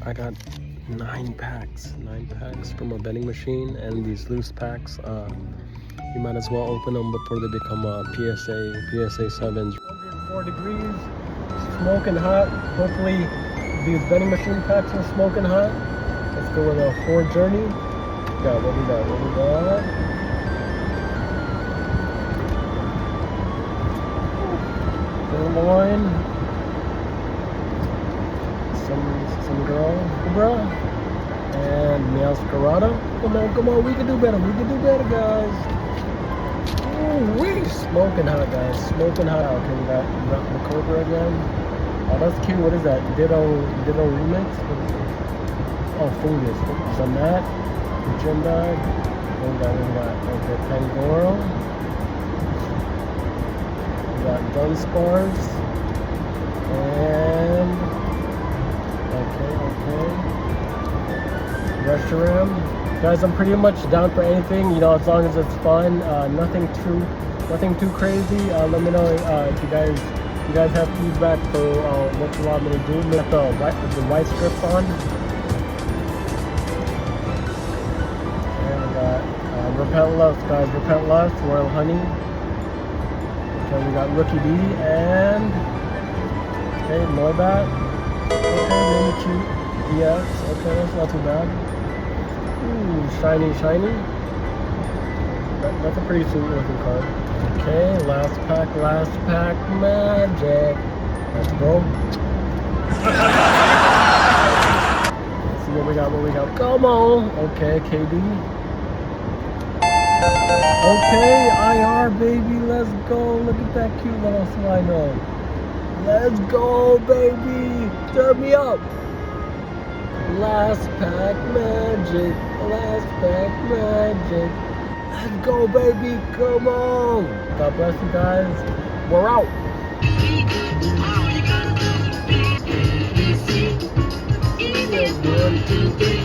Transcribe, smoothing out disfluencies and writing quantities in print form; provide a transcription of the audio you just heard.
I got 9 packs from a vending machine, and these loose packs, you might as well open them before they become PSA 7s. 104 degrees, smoking hot. Hopefully these vending machine packs are smoking hot. Let's go with a Ford Journey. What we got? Sirloin. Some girl, bruh. And Mascarada. Come on, we can do better, guys. Ooh, we smoking hot, guys. Smoking hot. Okay, we got the Cobra again. Oh, that's cute. What is that? Ditto remix? Oh, Focus on that. The gym bag. What we got? Okay, Pangoro. We got gun spars. And okay. Restaurant. Guys, I'm pretty much down for anything, as long as it's fun. Nothing too crazy. Let me know if you guys have feedback for what you want me to do. Make the white strips on. And we got Repent Lust, guys. Repent Lust, Royal Honey. Okay, we got Rookie D and Noibat. Okay, really cute. Yes, okay, that's not too bad. Ooh, shiny. That's a pretty sweet looking card. Okay, last pack, magic. Let's go. Let's see what we got. Come on. Okay, KD. Okay, IR, baby. Let's go. Look at that cute little Slido. Let's go, baby. Turn me up. Last pack magic. Let's go, baby. Come on. God bless you guys. We're out. One, two, three.